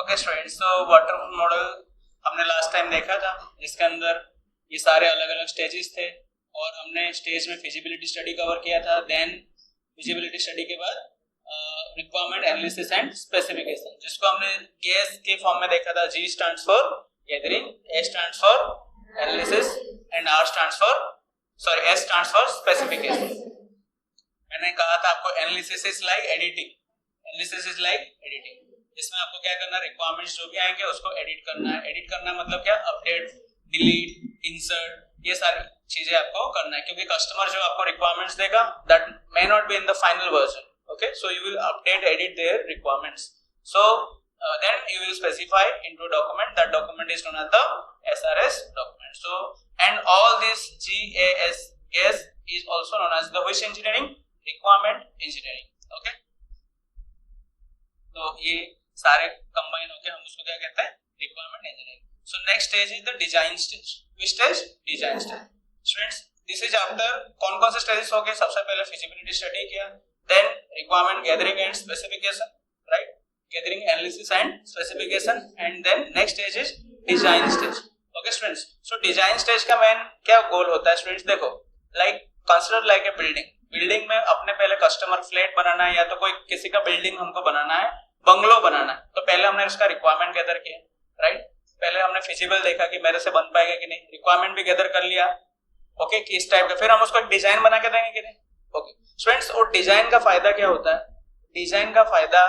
Okay students, तो waterfall model हमने last time देखा था, जिसके अंदर ये सारे अलग अलग स्टेजेस थे और हमने स्टेज में फिजिबिलिटी स्टडी कवर किया था। देन फिजिबिलिटी स्टडी के बाद रिक्वायरमेंट एनालिसिस एंड स्पेसिफिकेशन, जिसको हमने गेस के फॉर्म में देखा था। G stands for gathering, A stands for analysis and R stands for S stands for specification. मैंने कहा था आपको analysis is like editing, analysis is like editing, जिसमें आपको क्या करना है, रिक्वायरमेंट्स जो भी आएंगे उसको एडिट करना है। एडिट करना मतलब क्या, अपडेट, डिलीट, इंसर्ट, ये सारी चीजें आपको करना है, क्योंकि कस्टमर जो आपको रिक्वायरमेंट्स देगा that may not be in the final version. Okay, so you will update, edit their requirements, so then you will specify into document. That document is known as the SRS document. So and all this GAS is also known as the which engineering, requirement engineering. Okay, तो ये सारे combine होके हम उसको क्या कहते हैं, requirement engineering. So next stage is the design stage. Which stage? Design stage. Students, this is after कौन कौन से स्टेजेस हो गए? सबसे पहले फिजिबिलिटी स्टडी किया, then requirement gathering and specification, right, gathering, analysis and specification, and then next stage is design stage. Okay students, so design stage का main क्या गोल होता है स्टूडेंट्स? देखो, like consider like a building. Building में अपने पहले customer flat बनाना है या तो कोई किसी का बिल्डिंग हमको बनाना है, बंगलो बनाना है, तो पहले हमने उसका रिक्वायरमेंट गैदर किया, राइट। पहले हमने फिजिबल देखा कि मेरे से बन पाएगा कि नहीं, रिक्वायरमेंट भी गैदर कर लिया, ओके, कि इस टाइप का, फिर हम उसको एक डिजाइन बना के देंगे कि नहीं। ओके स्टूडेंट्स, और डिजाइन का फायदा क्या होता है? डिजाइन का फायदा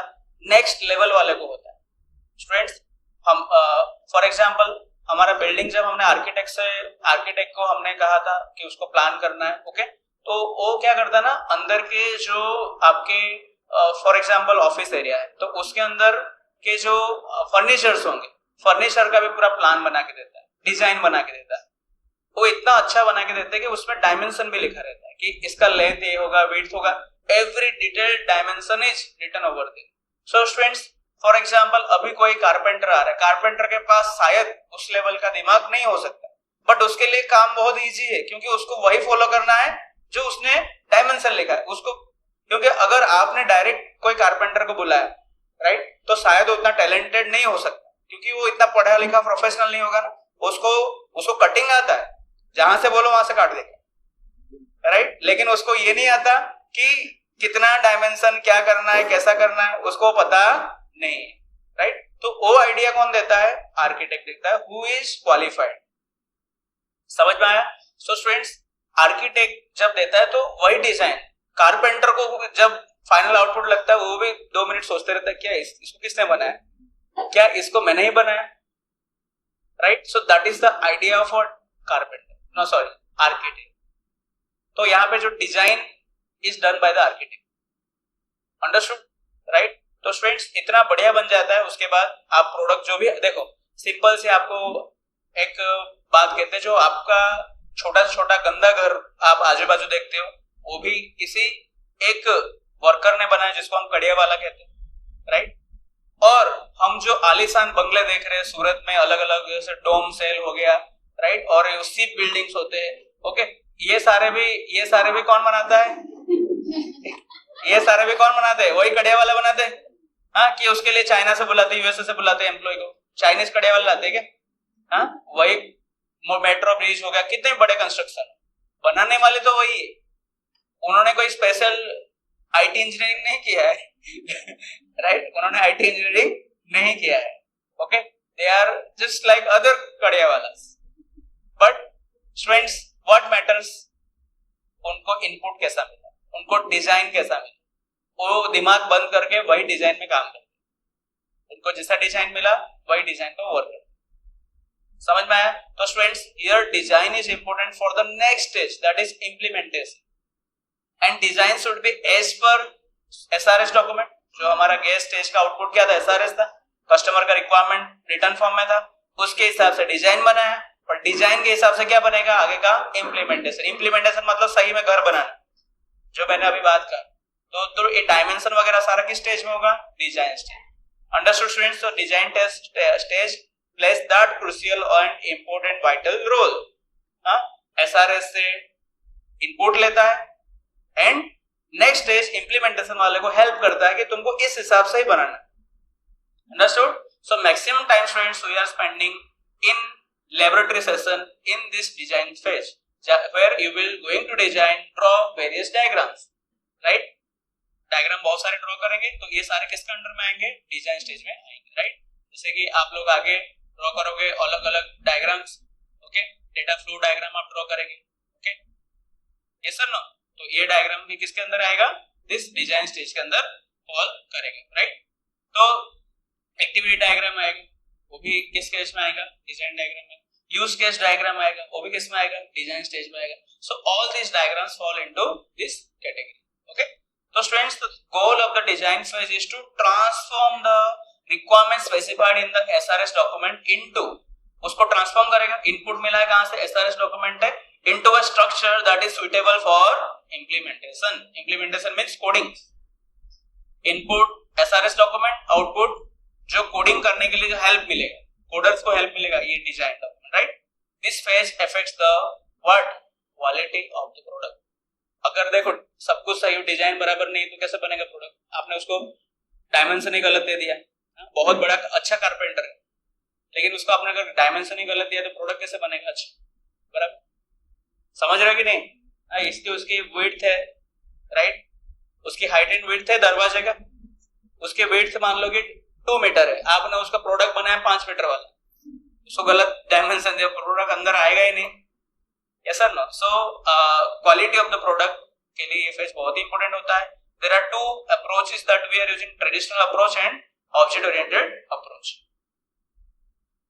नेक्स्ट लेवल वाले को होता है स्टूडेंट्स। हम फॉर एग्जांपल हमारा बिल्डिंग जब हमने आर्किटेक्ट को हमने कहा था कि उसको प्लान करना है, ओके, तो वो क्या करता है ना, अंदर के जो आपके फॉर एग्जांपल ऑफिस एरिया है, तो उसके अंदर के जो फर्नीचर्स होंगे, फर्नीचर का भी पूरा प्लान बना के देता है, डिजाइन बना के देता है। वो इतना अच्छा बना के देते हैं कि उसमें डायमेंशन भी लिखा रहता है कि इसका लेंथ ये होगा, विड्थ होगा, every detailed dimension is written over there. So students, for example अभी कोई कारपेंटर आ रहा है, कारपेंटर के पास शायद उस लेवल का दिमाग नहीं हो सकता, बट उसके लिए काम बहुत इजी है, क्योंकि उसको वही फॉलो करना है जो उसने डायमेंशन लिखा है उसको। क्योंकि अगर आपने डायरेक्ट कोई कारपेंटर को बुलाया, राइट, तो शायद उतना टैलेंटेड नहीं हो सकता, क्योंकि वो इतना पढ़ा लिखा प्रोफेशनल नहीं होगा ना। उसको कटिंग आता है, जहां से बोलो वहां से काट देगा, राइट, लेकिन उसको ये नहीं आता कि कितना डायमेंशन, क्या करना है, कैसा करना है, उसको पता नहीं, राइट। तो वो आइडिया कौन देता है? आर्किटेक्ट देता है, हु इज क्वालिफाइड। समझ में आया? सो स्टूडेंट्स, आर्किटेक्ट जब देता है तो वही डिजाइन, कारपेंटर को जब फाइनल आउटपुट लगता है वो भी 2 मिनट सोचते रहता है, क्या इसको किसने बनाया, क्या इसको मैंने ही बनाया, right. So that is the idea of carpenter, no sorry, architect. तो यहाँ पे जो design is done by the architect, understood, right. तो स्टूडेंट्स, इतना बढ़िया बन जाता है, उसके बाद आप प्रोडक्ट जो भी, देखो सिंपल से आपको एक बात कहते हैं, जो आपका छोटा से छोटा गंदा घर आप आजू बाजू देखते हो, वो भी किसी एक वर्कर ने बनाया, जिसको हम कड़िया वाला कहते हैं, राइट। और हम जो आलीशान बंगले देख रहे हैं सूरत में, अलग अलग जैसे डोम सेल हो गया, राइट, और सीप बिल्डिंग्स होते हैं, ओके, ये सारे भी कौन बनाता है? ये सारे भी कौन बनाते हैं? वही कड़िया वाला बनाते हैं। हाँ, कि उसके लिए चाइना से बुलाते, यूएसए से बुलाते हैं एम्प्लॉय को, चाइनीज कड़िया वाले लाते हैं क्या? हाँ, वही मेट्रो ब्रिज हो गया, कितने बड़े कंस्ट्रक्शन बनाने वाले तो वही है। उन्होंने कोई स्पेशल आईटी इंजीनियरिंग नहीं किया है राइट, उन्होंने आईटी इंजीनियरिंग नहीं किया है, okay, they are just like other कड़िया वालास। बट स्टूडेंट्स, व्हाट मैटर्स, उनको इनपुट कैसा मिला, उनको डिजाइन कैसा मिला, वो दिमाग बंद करके वही डिजाइन में काम करते, उनको जैसा डिजाइन मिला वही डिजाइन को वर्क करते। समझ में आया? तो students, here design is important for the next stage, that is implementation, and design should be as per SRS document. जो हमारा गेस स्टेज का आउटपुट क्या था? एसआरएस था, कस्टमर का रिक्वायरमेंट रिटर्न फॉर्म में था, उसके हिसाब से डिजाइन बनाया, और डिजाइन के हिसाब से क्या बनेगा आगे का? इंप्लीमेंटेशन। इंप्लीमेंटेशन मतलब सही में घर बनाना, जो मैंने अभी बात कर। तो ये डायमेंशन वगैरह सारा किस स्टेज में होगा? Design stage. Understood students? तो design stage plays that crucial and important vital role. SRS से इनपुट लेता है एंड नेक्स्ट स्टेज इंप्लीमेंटेशन वाले को हेल्प करता है कि तुमको इस हिसाब से ही बनाना। Understood? So maximum time students we are spending in laboratory session in this design phase, where you will going to design, draw various diagrams, right? Diagram बहुत सारे ड्रॉ करेंगे, तो ये सारे किसके अंडर में आएंगे? डिजाइन स्टेज में आएंगे, राइट? जैसे कि आप लोग आगे ड्रॉ करोगे अलग अलग diagrams, okay, data flow diagram आप ड्रॉ करेंगे, ओके, यस सर नो? तो ये डायग्राम भी किसके अंदर आएगा? दिस डिजाइन स्टेज के अंदर फॉल करेगा, राइट? तो एक्टिविटी डायग्राम आएगा, वो भी किस केस में आएगा? डिजाइन डायग्राम में। यूज केस डायग्राम आएगा, वो भी किस में आएगा? डिजाइन स्टेज में आएगा। So all this diagrams fall into this category, okay? So students, the goal of the design phase is to transform the requirement specified in the SRS document into, उसको transform करेगा, input मिला है कहाँ से? SRS document है, into a structure that is suitable for implementation. Implementation means coding. Input SRS document, output जो coding करने के लिए जो help मिलेगा, coders को help मिलेगा, ये design document, right? This phase affects the what? Quality of the product. अगर देखो सब कुछ सही, डिजाइन बराबर नहीं तो कैसे बनेगा प्रोडक्ट? आपने उसको डायमेंशन ही गलत दे दिया, बहुत बड़ा अच्छा कारपेंटर है, लेकिन उसको आपने अगर डायमेंशन ही गलत दिया तो प्रोडक्ट कैसे बनेगा अच्छा? बराबर समझ रहे हो कि नहीं? इसकी उसकी विड्थ है, राइट? उसकी हाइट एंड विड्थ है दरवाजे का, उसके विड्थ मान लो कि 2 मीटर है, आपने उसका प्रोडक्ट बनाया 5 मीटर वाला, उसको गलत डायमेंशन दिया, प्रोडक्ट अंदर आएगा ही नहीं, yes or no? So quality of the product के लिए ये फेज बहुत ही इंपॉर्टेंट होता है. There are two approaches that we are using, traditional approach and object oriented approach.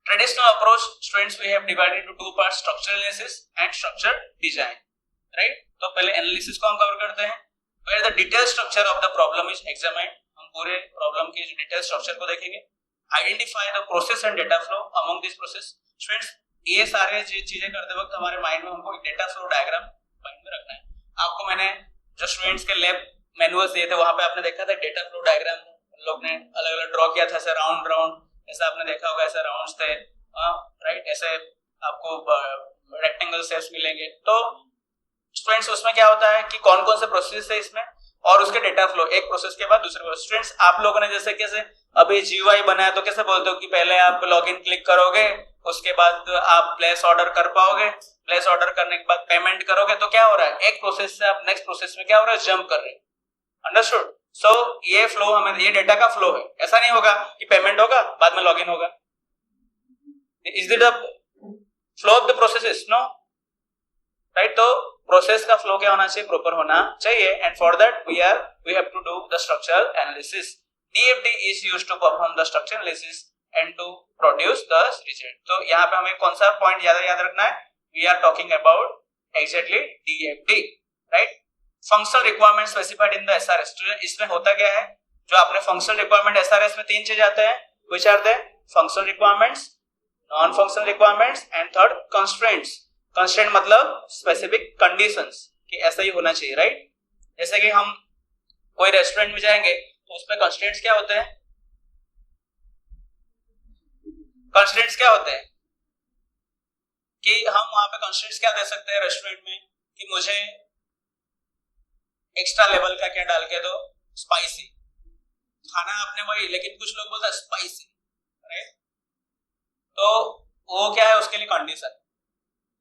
Traditional approach, students, we have divided into two parts, structural analysis and structure design, right? तो पहले analysis को हम cover करते हैं, where the detailed structure of the problem is examined. हम पूरे problem के जो डिटेल स्ट्रक्चर को देखेंगे. Identify the process and data flow among this process. Students, ये सारे चीजें करते वक्त हमारे माइंड में हमको डेटा फ्लो डायग्राम माइंड में रखना है. आपको मैंने जो स्टूडेंट्स के लैब मैनुअल दिए थे वहां पे आपने देखा था डेटा फ्लो डायग्राम लोग ने अलग अलग ड्रॉ किया था, ऐसे राउंड राउंड, ऐसा आपने देखा होगा, ऐसे राउंड्स थे, राइट? ऐसे आपको रेक्टेंगल शेप्स मिलेंगे. तो स्टूडेंट्स उसमें क्या होता है कि कौन कौन से प्रोसेस है इसमें और उसके डेटा फ्लो एक प्रोसेस के बाद दूसरे प्रोसेस. स्टूडेंट्स, आप लोगों ने जैसे कैसे अभी जीयूआई बनाया तो कैसे बोलते हो कि पहले आप लॉगिन क्लिक करोगे, उसके बाद आप प्लेस ऑर्डर कर पाओगे, प्लेस ऑर्डर करने के बाद पेमेंट करोगे, तो क्या हो रहा है? एक प्रोसेस से आप नेक्स्ट प्रोसेस में क्या हो रहा है? जंप कर रहे हैं. अंडरस्टूड? सो ये फ्लो हमें, ये डेटा का फ्लो है. ऐसा नहीं होगा कि पेमेंट होगा बाद में लॉगिन होगा. Is it the flow of the processes? No, right? तो प्रोसेस का फ्लो क्या होना चाहिए? प्रॉपर होना चाहिए. And for that we have to do the structural analysis. DFT is used to perform the structural analysis and to produce the result. तो यहाँ पे हमें कौन सा पॉइंट ज्यादा याद रखना है? We are talking about exactly DFT, right? Functional requirements specified in the SRS. इसमें होता क्या है? जो आपने functional requirement SRS में 3 चीज आते हैं. Which are they? Functional requirements, non-functional requirements, and third constraints. Constraint मतलब specific conditions कि ऐसा ही होना चाहिए, right? जैसे कि हम कोई रेस्टोरेंट में जाएंगे तो उसमें कंस्ट्रेंट्स क्या होते हैं? कंस्ट्रेंट्स क्या होते हैं कि हम वहां पे कंस्ट्रेंट्स क्या दे सकते हैं रेस्टोरेंट में कि मुझे एक्स्ट्रा लेवल का क्या डाल के दो, स्पाइसी खाना आपने वही, लेकिन कुछ लोग बोलते हैं स्पाइसी, राइट? तो वो क्या है उसके लिए कंडीशन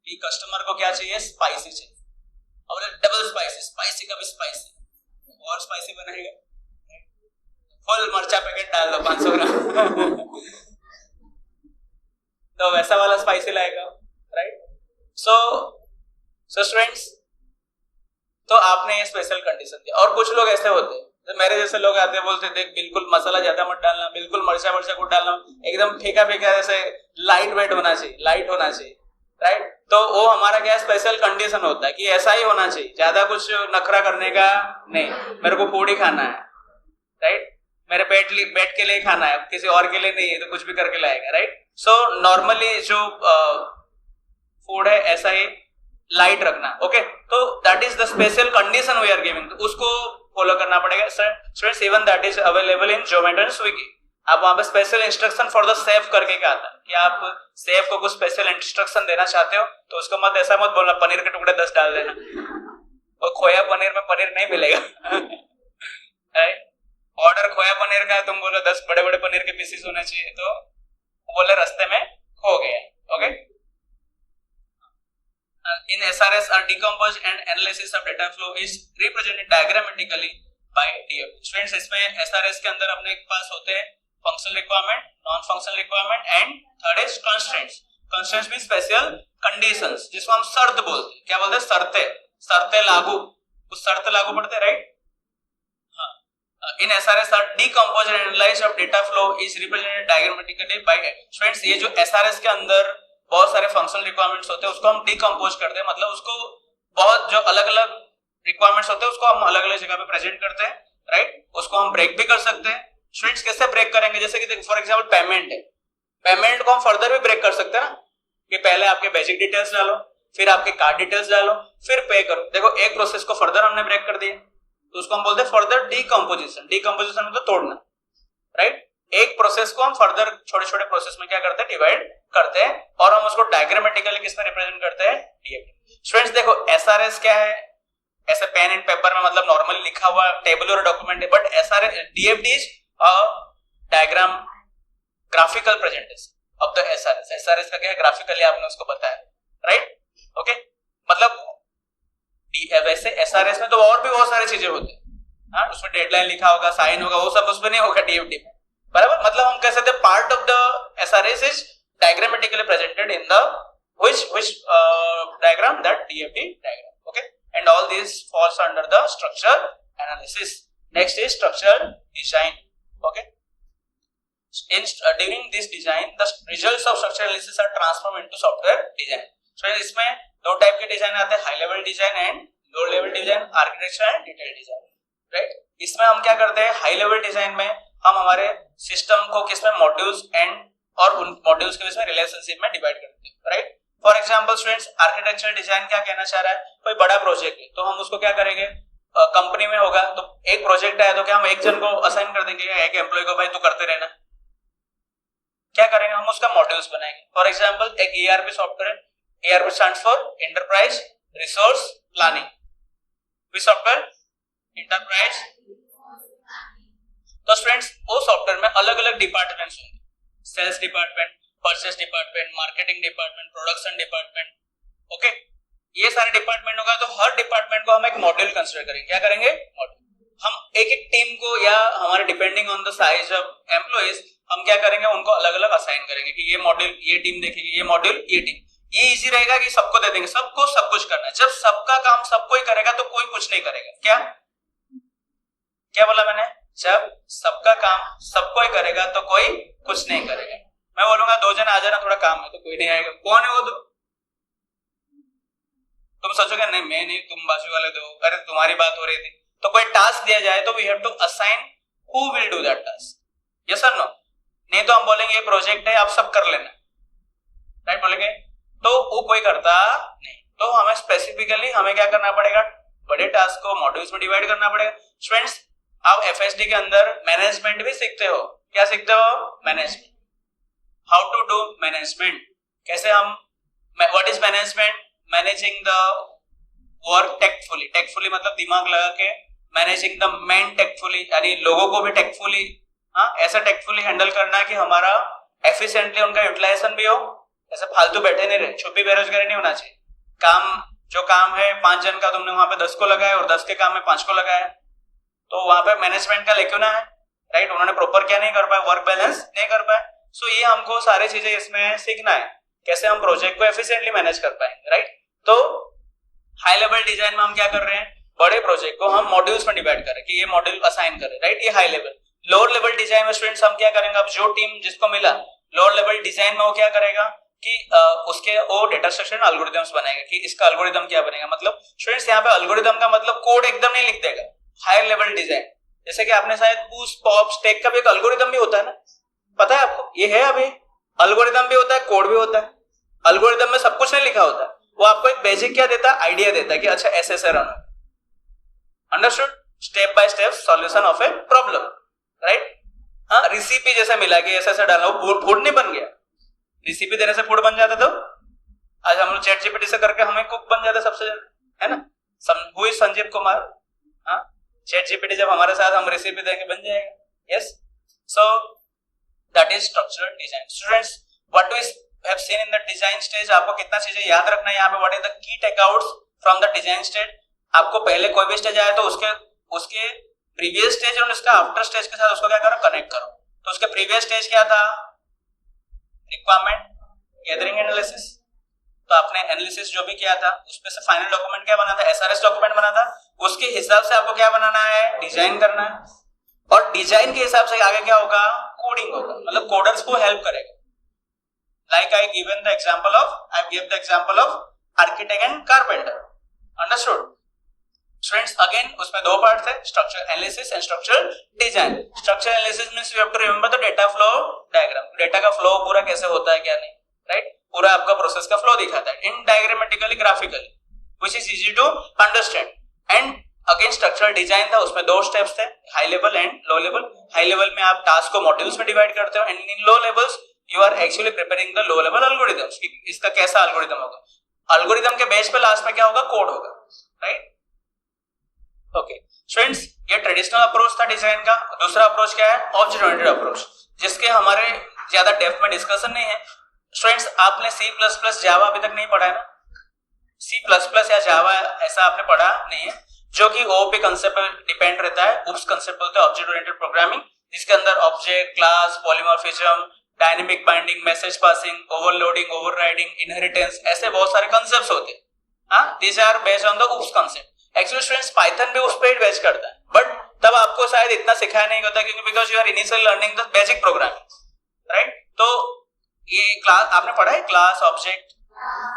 कि कस्टमर को क्या चाहिए? स्पाइसी चाहिए. और डबल स्पाइसी, स्पाइसी का भी स्पाइसी और स्पाइसी बनाएगा, फुल मर्चा पैकेट डाल दो 500 ग्राम तो वैसा वाला स्पाइसी लाएगा, राइट? सो स्टूडेंट्स, तो आपने ये स्पेशल कंडीशन दिया. और कुछ लोग ऐसे होते हैं, तो मेरे जैसे लोग आते हैं, बोलते देख बिल्कुल मसाला ज्यादा मत डालना, बिल्कुल मर्चा को डालना, एकदम फीका फीका, जैसे लाइट वेट होना चाहिए, लाइट होना चाहिए, राइट? तो वो हमारा क्या स्पेशल कंडीशन होता है कि ऐसा ही होना चाहिए, ज्यादा कुछ नखरा करने का नहीं, मेरे को फूड ही खाना है, राइट? मेरे पेट के लिए खाना है, किसी और के लिए नहीं है, तो कुछ भी करके लाएगा, राइट? सो नॉर्मली जो फूड है ऐसा ही लाइट रखना, ओके? तो that is the special condition we are giving, तो उसको फॉलो करना पड़ेगा. Students, even that is available in Zomato and Swiggy. आप वहां पे special instruction for the safe करके क्या आता है कि आप सेफ को कुछ स्पेशल इंस्ट्रक्शन देना चाहते हो तो उसको मत ऐसा मत बोलना पनीर के टुकड़े 10 डाल देना, और खोया पनीर में पनीर नहीं मिलेगा, राइट? ऑर्डर खोया पनीर का है, तुम बोलो 10 बड़े बड़े पनीर के पीसेस होने चाहिए, तो बोले रास्ते में खो गया. Okay. In SRS, a decomposed and analysis of data flow is represented diagrammatically by DFT. Students, इसमें SRS के अंदर अपने पास होते हैं functional requirement, non functional requirement and third is constraints. Constraints mean special conditions, जिसको हम शर्त बोलते हैं. क्या बोलते हैं? शर्तें लागू. कुछ शर्त लागू पड़ते हैं, राइट? हाँ. In SRS, a decomposed and analysis of data flow is represented diagrammatically by. Students, ये जो SRS के अंदर बहुत सारे फंक्शनल रिक्वायरमेंट्स होते हैं, उसको हम डिकम्पोज करते हैं. मतलब उसको बहुत जो अलग अलग रिक्वायरमेंट्स होते हैं उसको हम अलग अलग जगह पे प्रेजेंट करते हैं, राइट? उसको हम ब्रेक भी कर सकते हैं. स्टूडेंट्स, कैसे ब्रेक करेंगे? जैसे कि फॉर एग्जांपल पेमेंट है, पेमेंट को हम फर्दर भी ब्रेक कर सकते हैं ना, कि पहले आपके बेसिक डिटेल्स डालो, फिर आपके कार्ड डिटेल्स डालो, फिर पे करो. देखो, एक प्रोसेस को फर्दर हमने ब्रेक कर दिया, तो उसको हम बोलते हैं फर्दर डिकम्पोजिशन. डिकम्पोजिशन मतलब तोड़ना, राइट? एक प्रोसेस को हम फर्दर छोटे छोटे प्रोसेस में क्या करते हैं? डिवाइड करते हैं, और हम उसको डायग्रामेटिकली किसमें रिप्रेजेंट करते हैं? डीएफटी. स्टूडेंट्स देखो, एसआरएस क्या है? ऐसे पेन एंड पेपर में मतलब नॉर्मली लिखा हुआ टेबुलर डॉक्यूमेंट है, but SRS DFT is a diagram, graphical presentation of the SRS. SRS का क्या है? ग्राफिकली आपने उसको बताया, राइट? ओके. मतलब वैसे एसआरएस में तो और भी बहुत सारी चीजें होती है. हाँ, उसमें डेडलाइन लिखा होगा, साइन होगा, वो सब उसमें नहीं होगा डीएफटी में, बराबर? मतलब हम कह सकते हैं part of the SRS is diagrammatically presented in the which diagram? That DFT diagram. Okay, and all these falls under the structure analysis. Next is structural design. Okay, during this design the results of structural analysis are transformed into software design. So इसमें दो type के design आते हैं, high level design and low level design, architecture and detail design, right? इसमें हम क्या करते हैं? हाई लेवल डिजाइन में हम हमारे सिस्टम को किसमें मॉड्यूल्स एंड और उन मॉड्यूल्स के बीच में रिलेशनशिप में डिवाइड करते हैं, right? For example students, architectural design क्या कहना चाह रहा है? कोई बड़ा प्रोजेक्ट है, तो हम उसको क्या करेंगे? कंपनी में होगा तो एक प्रोजेक्ट आया, तो क्या हम एक जन को असाइन कर देंगे, एक एम्प्लॉय को, भाई तू करते रहना? क्या करेंगे? हम उसका मॉड्यूल्स बनाएंगे. फॉर एग्जांपल एक ERP software, ERP stands for enterprise resource planning. Which software? Enterprise. तो स्टूडेंट्स, वो सॉफ्टवेयर में अलग अलग डिपार्टमेंट्स होंगे. Sales department, purchase department, marketing department, production department. Okay, ये सारे डिपार्टमेंट होगा, तो हर डिपार्टमेंट को हम एक मॉड्यूल कंसीडर करेंगे. क्या करेंगे? मॉड्यूल. हम एक एक टीम को, या हमारे depending on the size of employees, हम क्या करेंगे? उनको अलग अलग असाइन करेंगे कि ये मॉड्यूल ये टीम देखेगी, ये मॉड्यूल ये टीम. ये इजी रहेगा कि सबको दे देंगे, सबको सब कुछ करना है. जब सबका काम सबको ही करेगा तो कोई कुछ नहीं करेगा. क्या क्या बोला मैंने? जब सबका काम सबको ही करेगा तो कोई कुछ नहीं करेगा. मैं बोलूंगा 2 जन आ जाना, थोड़ा काम है, तो कोई नहीं आएगा. कौन है वो? दो. तुम सोचोगे नहीं मैं नहीं, तुम बाजू वाले दो. अरे तुम्हारी बात हो रही थी. तो कोई टास्क दिया जाए तो we have to assign who will do that task. Yes और नो? नहीं तो हम बोलेंगे ये प्रोजेक्ट है, आप सब कर लेना, राइट? बोलेंगे तो वो कोई करता नहीं. तो हमें स्पेसिफिकली हमें क्या करना पड़ेगा? बड़े टास्क को मॉड्यूल्स में डिवाइड करना पड़ेगा. स्टूडेंट्स, आप एफएसडी के अंदर मैनेजमेंट भी सीखते हो. क्या सीखते हो? Management. How to do management. कैसे हम, what is management? Managing the work tactfully. Tactfully मतलब दिमाग लगा के. मैनेजिंग द मैन टेक्टफुली, यानी लोगों को भी टेक्टफुली, हाँ, ऐसा टेक्टफुली हैंडल करना है कि हमारा एफिशिएंटली उनका यूटिलाइजेशन भी हो. ऐसे फालतू बैठे नहीं रहे, छुपी बेरोजगारी नहीं होना चाहिए. काम जो काम है 5 जन का, तुमने वहां पे 10 को लगाया, और 10 के काम में 5 को लगाया, तो वहां पे मैनेजमेंट का लेक्योना है, राइट? उन्होंने प्रॉपर क्या नहीं कर पाए? वर्क बैलेंस नहीं कर पाए. सो ये हमको सारी चीजें इसमें सीखना है, कैसे हम प्रोजेक्ट को एफिशिएंटली मैनेज कर पाएंगे, राइट? तो हाई लेवल डिजाइन में हम क्या कर रहे हैं? बड़े प्रोजेक्ट को हम मॉड्यूल्स में डिवाइड करें कि ये मॉड्यूल असाइन करें, राइट? ये high level. Lower level design में स्टूडेंट्स हम क्या करेंगे? अब जो टीम जिसको मिला लोअर लेवल डिजाइन में, वो क्या करेगा कि उसके वो डेटा स्ट्रक्चर एल्गोरिथम्स बनाएगा कि इसका एल्गोरिथम क्या बनेगा. मतलब स्टूडेंट्स, यहाँ पे एल्गोरिथम का मतलब कोड एकदम नहीं लिख देगा. हाई लेवल डिजाइन, जैसे कि आपने शायद पुश पॉप स्टैक का भी एक एल्गोरिथम भी होता है ना, पता है आपको? ये है अभी एल्गोरिथम भी होता है, कोड भी होता है. एल्गोरिथम में सब कुछ नहीं लिखा होता, वो आपको एक बेसिक क्या देता है? आइडिया देता है कि अच्छा ऐसे ऐसे run. Understood? Step by step solution of a problem, right? हाँ, रेसिपी जैसे मिला कि ऐसे ऐसे डाला, वो फूड नहीं बन गया. रेसिपी देने से फूड बन जाता, तो आज हम लोग चैट जीपीटी से करके हमें कुक बन जाता सबसे ज्यादा, है ना? Who is Sanjeev Kumar? हाँ, चैट जीपीटी जब हमारे साथ हम रेसिपी देंगे बन जाएगा। Yes, so that is structural design. Students, what we have seen in the design stage, आपको कितना चीजें याद रखना है यहाँ पे। What is the key takeouts from the design stage? आपको पहले कोई भी स्टेज आए तो उसके प्रीवियस स्टेज और उसका आफ्टर स्टेज के साथ उसको क्या करो, कनेक्ट करो। तो उसके प्रीवियस स्टेज क्या था? Requirement gathering analysis. तो आपने एनालिसिस जो भी किया था उसमें से फाइनल डॉक्यूमेंट क्या बना था? एसआरएस डॉक्यूमेंट बना था। उसके हिसाब से आपको क्या बनाना है? डिजाइन करना है। और डिजाइन के हिसाब से आगे क्या होगा? कोडिंग होगा, मतलब कोडर्स को हेल्प करेगा। Like I given the example of architect and carpenter. Understood? Students, again उसमें दो पार्ट थे, structure analysis and structure design. Structure analysis means you have to remember the data flow diagram. Data का flow पूरा कैसे होता है, क्या नहीं, राइट? पूरा आपका प्रोसेस का फ्लो दिखाता है in diagrammatically, graphically, which is easy to understand. And again structural design था, उसमें दो स्टेप्स थे, high level and low level. High level में आप टास्क को मॉड्यूल्स में डिवाइड करते हो, and in low levels you are actually preparing the low level algorithms. इसका कैसा एल्गोरिथम होगा, एल्गोरिथम के बेस पे लास्ट में क्या होगा? कोड होगा, राइट? ओके स्टूडेंट्स, ये ट्रेडिशनल अप्रोच था डिजाइन का। दूसरा अप्रोच क्या है? ऑब्जेक्ट ओरिएंटेड अप्रोच, जिसके हमारे ज्यादा डेप्थ में डिस्कशन नहीं है। स्टूडेंट्स, आपने C++ जावा अभी तक नहीं पढ़ा है ना? C++ या जावा ऐसा आपने पढ़ा नहीं है, जो कि ओओपी कांसेप्ट पर डिपेंड रहता है। उस कांसेप्ट बोलते हैं ऑब्जेक्ट ओरिएंटेड प्रोग्रामिंग, जिसके अंदर object, class, polymorphism, dynamic binding, message passing, overloading, overriding, inheritance, ऐसे बहुत सारे कांसेप्ट्स होते हैं। हाँ, these are based on the oops concept. Actually students, Python भी उस पे ही बेस करता है, बट तब आपको शायद इतना सिखाया नहीं होता, क्योंकि because you are initially learning the basic programming, right? तो ये क्लास आपने पढ़ा है, क्लास, ऑब्जेक्ट?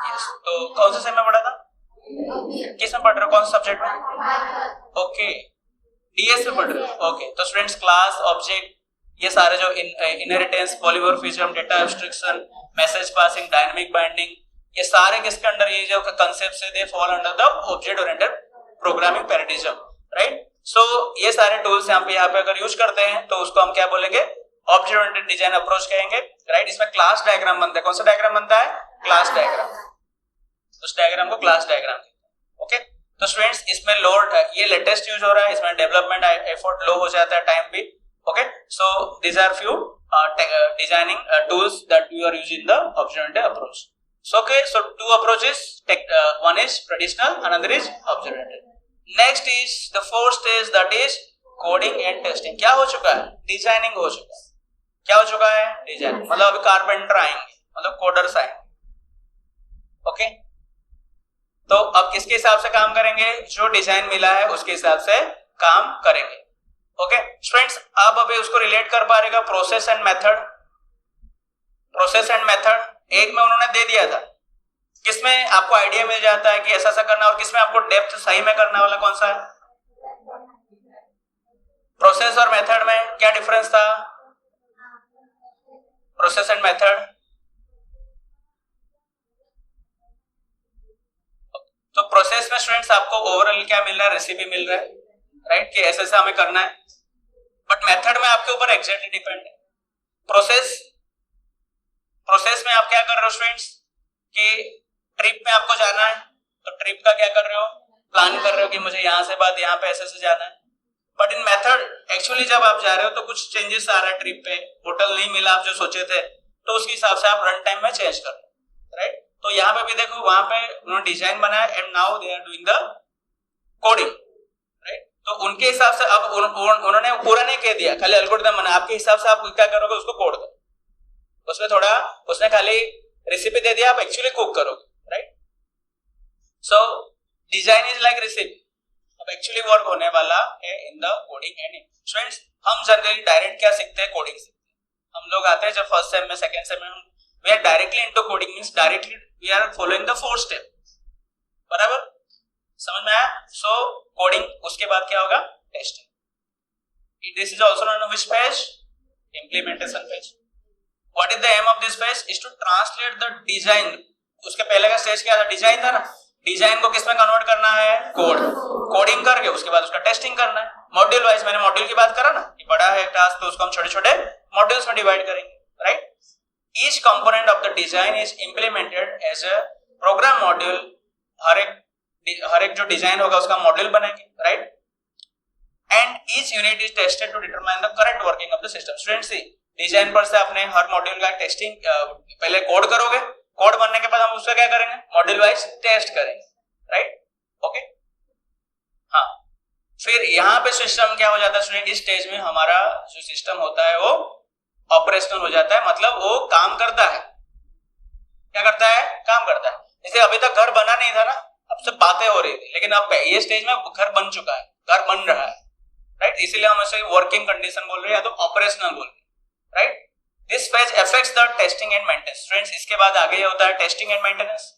यस। तो कौन से सेम में पढ़ा था? किस में पढ़ रहे हो, कौन से सब्जेक्ट में? ओके, डीएस में पढ़ रहे हो। ओके, तो स्टूडेंट्स, क्लास, ऑब्जेक्ट, ये सारे जो inheritance, polymorphism, data abstraction, message passing, dynamic binding, ये सारे किसके अंडर, ये जो कांसेप्ट्स है, they fall under the object oriented programming paradigm, right? So ये सारे टूल्स यहाँ पे अगर यूज करते हैं तो उसको हम क्या बोलेंगे? ऑब्जेक्ट ओरिएंटेड डिजाइन अप्रोच कहेंगे, राइट? इसमें क्लास डायग्राम बनता है। कौन सा डायग्राम बनता है? Class diagram. उस डायग्राम को क्लास डायग्राम। ओके, तो स्टूडेंट्स, इसमें लोड, ये लेटेस्ट यूज हो रहा है, इसमें डेवलपमेंट एफर्ट लो हो जाता है, टाइम भी। Okay, so these are few designing tools that you are using the object oriented approach. So okay, so two approaches, one is traditional, another is object oriented. Next is the fourth stage, that is coding and testing. क्या हो चुका है? Designing हो चुका है। क्या हो चुका है? डिजाइन। मतलब अभी कारपेंटर आएंगे, मतलब कोडर्स आएंगे। ओके, तो अब किसके हिसाब से काम करेंगे? जो डिजाइन मिला है उसके हिसाब से काम करेंगे। ओके स्टूडेंट्स, आप अभी उसको रिलेट कर पा रहेगा process and method. Process and method एक में उन्होंने दे दिया था, किसमें आपको आइडिया मिल जाता है कि ऐसा ऐसा करना, और किसमें आपको डेप्थ सही में करना वाला कौन सा है? प्रोसेस और मेथड में क्या डिफरेंस था? प्रोसेस एंड मेथड, तो प्रोसेस में स्टूडेंट्स आपको ओवरऑल क्या मिल रहा है? रेसिपी मिल रहा है, राइट? कि ऐसे ऐसे हमें करना है। बट मेथड में आपके ऊपर एग्जैक्टली डिपेंड है। प्रोसेस में आप क्या कर रहे हो स्टूडेंट्स कि ट्रिप में आपको जाना है, तो ट्रिप का क्या कर रहे हो? प्लान कर रहे हो कि मुझे यहाँ से बाद यहाँ पे ऐसे ऐसे जाना है। बट इन मेथड एक्चुअली जब आप जा रहे हो तो कुछ चेंजेस आ रहा है ट्रिप पे, होटल नहीं मिला आप जो सोचे थे, तो उसके हिसाब से आप रन टाइम में चेंज कर रहे हो, राइट? तो यहाँ पे भी देखो, वहां पे उन्होंने डिजाइन बनाया and now they are doing the coding, right? तो उनके हिसाब से अब उन्होंने पूरा नहीं कह दिया, खाली एल्गोरिथम बना। आपके हिसाब से आप क्या करोगे? उसको कोड करो, उसमें थोड़ा उसने खाली रेसिपी दे दिया, आप एक्चुअली कुक करोगे, right? So design is like recipe, अब एक्चुअली वर्क होने वाला है in the coding and students. हम जनरली डायरेक्ट क्या सीखते हैं? कोडिंग सीखते हैं। हम लोग आते हैं जब फर्स्ट सेम में, सेकंड सेम में, we are directly into coding, means directly we are following the 4 step, बराबर? समझ में आया? so coding, उसके बाद क्या होगा? Testing. this is also known as which phase? implementation phase. what is the aim of this phase? is to translate the design. उसके पहले का स्टेज क्या था? डिजाइन था ना। डिजाइन को किसमें कन्वर्ट करना है? कोड। कोडिंग करके उसके बाद उसका टेस्टिंग करना है। मॉड्यूल वाइज, मैंने मॉड्यूल की बात करा ना, ये बड़ा है टास्क, तो उसको हम छोटे छोटे मॉड्यूल्स में डिवाइड करेंगे, right? Each component of the design is implemented as a program module. हर एक जो डिजाइन होगा उसका मॉड्यूल बनेंगे, right? each unit is tested to determine the correct working of the system. Students see, design पर से आपने हर module का testing पहले कोड करोगे, कोड बनने के बाद हम उसका क्या करेंगे, मॉड्यूल वाइज टेस्ट करेंगे, राइट, ओके। हाँ, फिर यहाँ पे सिस्टम क्या हो जाता है स्टूडेंट, इस स्टेज में हमारा जो सिस्टम होता है वो ऑपरेशनल हो जाता है, मतलब वो काम करता है। क्या करता है, काम करता है। जैसे अभी तक घर बना नहीं था ना, अब सब बातें हो रही थी, लेकिन अब ये स्टेज में घर बन चुका है, घर बन रहा है, राइट, इसीलिए हम इसे वर्किंग कंडीशन बोल रहे हैं या तो ऑपरेशनल बोल रहे हैं, right. This phase affects the testing and maintenance. Friends, इसके बाद आगे ये होता है testing and maintenance.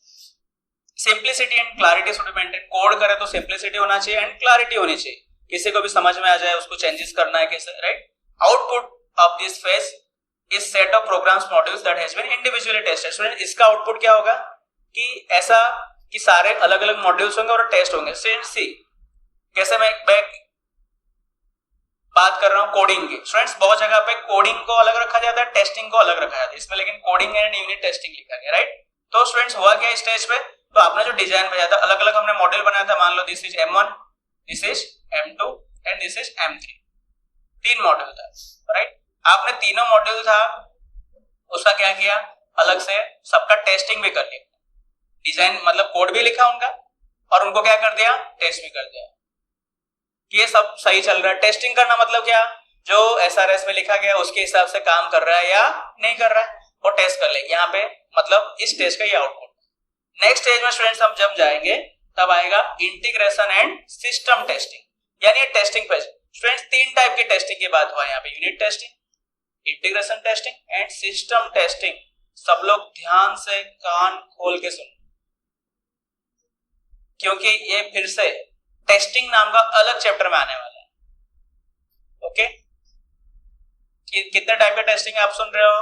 Simplicity and clarity should be maintain. Code करे तो सिंप्लिसिटी होना चाहिए एंड क्लैरिटी होनी चाहिए, किसी को भी समझ में आ जाए उसको चेंजेस करना है कैसे, right. Output of this phase is set of programs modules that has been individually tested. Student, इसका आउटपुट क्या होगा कि ऐसा कि सारे अलग अलग मॉड्यूल्स होंगे और टेस्ट होंगे। सी कैसे, मैं बात कर रहा हूं कोडिंग की। स्टूडेंट्स, बहुत जगह पे कोडिंग को अलग रखा जाता है, टेस्टिंग को अलग रखा जाता है, इसमें लेकिन कोडिंग एंड यूनिट टेस्टिंग लिखा गया, राइट। तो स्टूडेंट्स, हुआ क्या स्टेज पे, तो आपने जो डिजाइन भेजा था, अलग अलग हमने मॉड्यूल बनाया था, मान लो this is M1, this is M2 and this is M3, 3 module था, राइट। आपने तीनों मॉड्यूल था उसका क्या किया, अलग से सबका टेस्टिंग भी कर लिया, डिजाइन मतलब कोड भी लिखा उनका और उनको क्या कर दिया, टेस्ट भी कर दिया कि ये सब सही चल रहा है। टेस्टिंग करना मतलब क्या, जो SRS में लिखा गया उसके हिसाब से काम कर रहा है या नहीं कर रहा है, वो टेस्ट कर ले। यहाँ पे मतलब इस स्टेज का ये आउटपुट। नेक्स्ट स्टेज में स्टूडेंट्स हम जब जाएंगे तब आएगा इंटीग्रेशन एंड सिस्टम टेस्टिंग, यानी टेस्टिंग फेज। स्टूडेंट्स, 3 टाइप की टेस्टिंग की बात हुआ यहाँ पे, unit testing, integration testing and system testing. सब लोग ध्यान से कान खोल के सुन, क्योंकि ये फिर से टेस्टिंग नाम का अलग चैप्टर में आने वाला है, ओके। कितने टाइप के टेस्टिंग आप सुन रहे हो,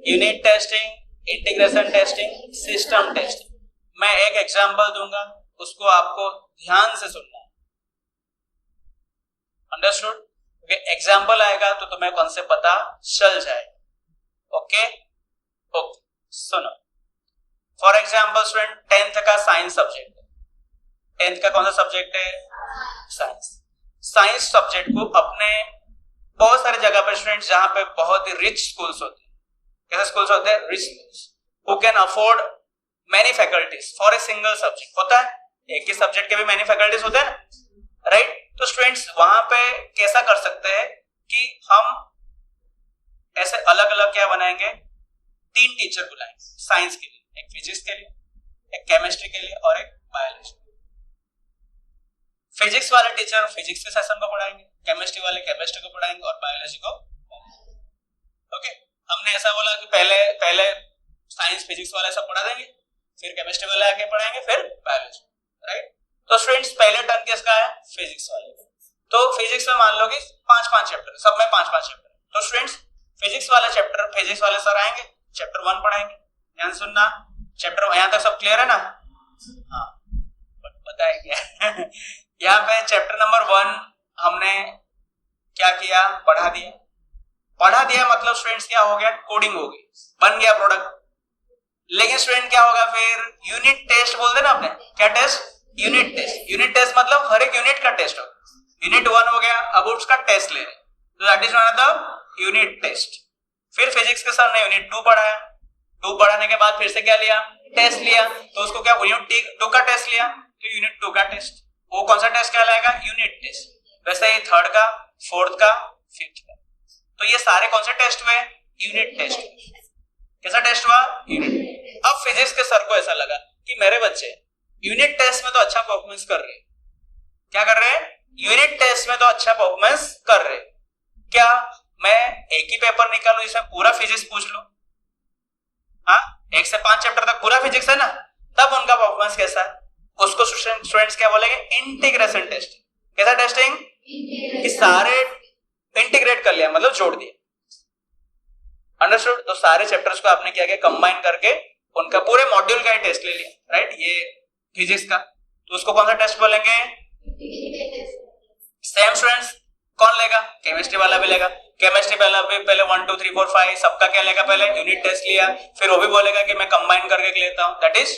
unit testing, integration testing, system testing. मैं एक एग्जांपल दूंगा, उसको आपको ध्यान से सुनना है, अंडरस्टूड। एग्जाम्पल आएगा तो तुम्हें कॉन्सेप्ट पता चल जाएगा, ओके ओके। सुनो, फॉर एग्जाम्पल स्टूडेंट, 10th का साइंस सब्जेक्ट, 10th का कौन सा सब्जेक्ट है, साइंस। साइंस सब्जेक्ट को अपने बहुत सारे जगह पर स्टूडेंट्स, जहां पे बहुत ही रिच स्कूल्स होते हैं, कैसे स्कूल्स होते हैं, rich schools who can afford many faculties for a single subject. होता है, एक ही सब्जेक्ट के भी मेनी फैकल्टीज होते हैं, राइट। तो स्टूडेंट्स, वहां पे कैसा कर सकते हैं कि हम ऐसे अलग अलग क्या बनाएंगे, 3 टीचर बुलाएंगे साइंस के लिए, एक फिजिक्स के लिए, एक केमिस्ट्री के लिए और एक बायोलॉजी। फिजिक्स वाले टीचर फिजिक्स के सेशन को पढ़ाएंगे, केमिस्ट्री वाले केमिस्ट्री को पढ़ाएंगे और बायोलॉजी को, ओके। हमने ऐसा बोला कि पहले साइंस फिजिक्स वाले सब पढ़ा देंगे, फिर केमिस्ट्री वाले आके पढ़ाएंगे, फिर बायोलॉजी, राइट। तो स्टूडेंट्स, पहले टर्न किसका है, फिजिक्स वाले। तो फिजिक्स में मान लो कि 5-5 चैप्टर, सब में 5-5 चैप्टर। तो स्टूडेंट्स, फिजिक्स वाला चैप्टर फिजिक्स वाले सर आएंगे, चैप्टर 1 पढ़ाएंगे। ध्यान सुनना, चैप्टर यहाँ तक सब क्लियर है ना, हाँ, पता है क्या यहाँ पे चैप्टर नंबर 1 हमने क्या किया, पढ़ा दिया मतलब स्टूडेंट्स क्या हो गया, कोडिंग हो गई, बन गया प्रोडक्ट। लेकिन स्टूडेंट क्या होगा, फिर यूनिट टेस्ट बोलते ना आपने, क्या test, unit test. Unit test मतलब हर एक यूनिट का टेस्ट होगा। यूनिट 1 हो गया, अब उसका टेस्ट ले रहे, तो that is not the unit test. फिर फिजिक्स के सर ने यूनिट 2 पढ़ाया, 2 पढ़ाने के बाद फिर से क्या लिया, टेस्ट लिया, तो उसको क्या यूनिट 2 का टेस्ट लिया, तो यूनिट 2 का टेस्ट, वो कौन सा टेस्ट कहलाएगा, यूनिट टेस्ट। वैसे ही 3rd का, 4th का, 5th का, तो ये सारे कौन से टेस्ट हुए, यूनिट टेस्ट। कैसा टेस्ट हुआ, यूनिट। अब फिजिक्स के सर को ऐसा लगा कि मेरे बच्चे यूनिट टेस्ट में तो अच्छा परफॉर्मेंस कर रहे, क्या कर रहे हैं, यूनिट टेस्ट में तो अच्छा परफॉर्मेंस कर रहे, क्या मैं एक ही पेपर निकालूं जिसमें पूरा फिजिक्स पूछ लूं, हाँ, 1 से 5 चैप्टर तक पूरा फिजिक्स है ना, तब उनका परफॉर्मेंस कैसा है, उसको स्टूडेंट्स क्या बोलेंगे, इंटीग्रेशन टेस्टिंग। कैसा टेस्टिंग, कि सारे इंटीग्रेट कर लिया, मतलब जोड़ दिया, अंडरस्टूड। तो सारे चैप्टर्स को आपने क्या किया, कंबाइन करके उनका पूरे मॉड्यूल का ही टेस्ट ले लिया, राइट। ये फिजिक्स का, तो उसको कौन सा टेस्ट बोलेंगे, सेम स्टूडेंट्स कौन लेगा, केमिस्ट्री वाला भी लेगा, केमिस्ट्री वाला भी पहले 1 2 3 4 5 सबका क्या लेगा, पहले यूनिट टेस्ट लिया, फिर वो भी बोलेगा कि मैं कंबाइन करके लेता हूं, that is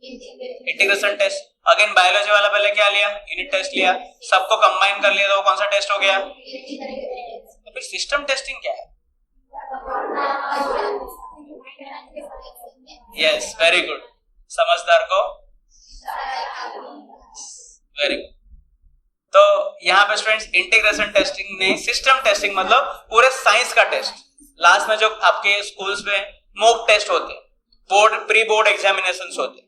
integration test. Again biology वाला पहले क्या लिया, यूनिट टेस्ट लिया, सबको कंबाइन कर लिया तो कौन सा टेस्ट हो गया। तो फिर सिस्टम टेस्टिंग क्या है? यस, वेरी गुड, समझदार को वेरी गुड। तो यहाँ पे स्टूडेंट्स इंटीग्रेशन टेस्टिंग नहीं, सिस्टम टेस्टिंग मतलब पूरे साइंस का टेस्ट। लास्ट में जो आपके स्कूल्स में मॉक टेस्ट होते, बोर्ड प्री बोर्ड एग्जामिनेशंस होते,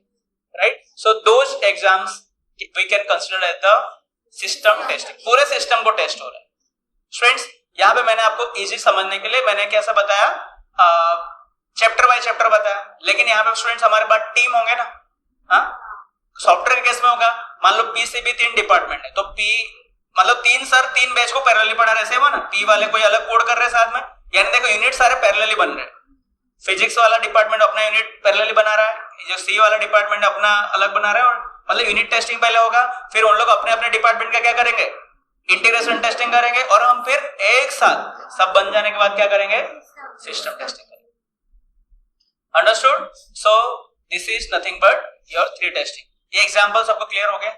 right, so those exams we can consider as the system testing. पूरे सिस्टम को टेस्ट हो रहा है स्टूडेंट्स। यहाँ पे मैंने आपको इजी समझने के लिए मैंने कैसा बताया, चैप्टर बाय चैप्टर बताया, लेकिन यहाँ पे स्टूडेंट्स हमारे पास टीम होंगे ना। हाँ, सॉफ्टवेयर केस में होगा, मान लो पी से भी 3 डिपार्टमेंट है, तो पी मतलब 3 सर 3 बैच को पैरेलली पढ़ा रहे, ऐसे हुआ ना, पी वाले कोई अलग कोड कर रहे हैं साथ में, यानी देखो यूनिट सारे पैरेलली बन रहे हैं। फिजिक्स वाला डिपार्टमेंट अपना यूनिट पैरेलली बना रहा है, जो सी वाला डिपार्टमेंट अपना अलग बना रहा है, और मतलब यूनिट टेस्टिंग पहले होगा, फिर उन लोग अपने अपने डिपार्टमेंट का क्या करेंगे, इंटीग्रेशन टेस्टिंग करेंगे, और हम फिर एक साथ सब बन जाने के बाद क्या करेंगे, सिस्टम टेस्टिंग करेंगे। Understood? So this is nothing but your 3 testing. ये एग्जांपल सबको क्लियर हो गया?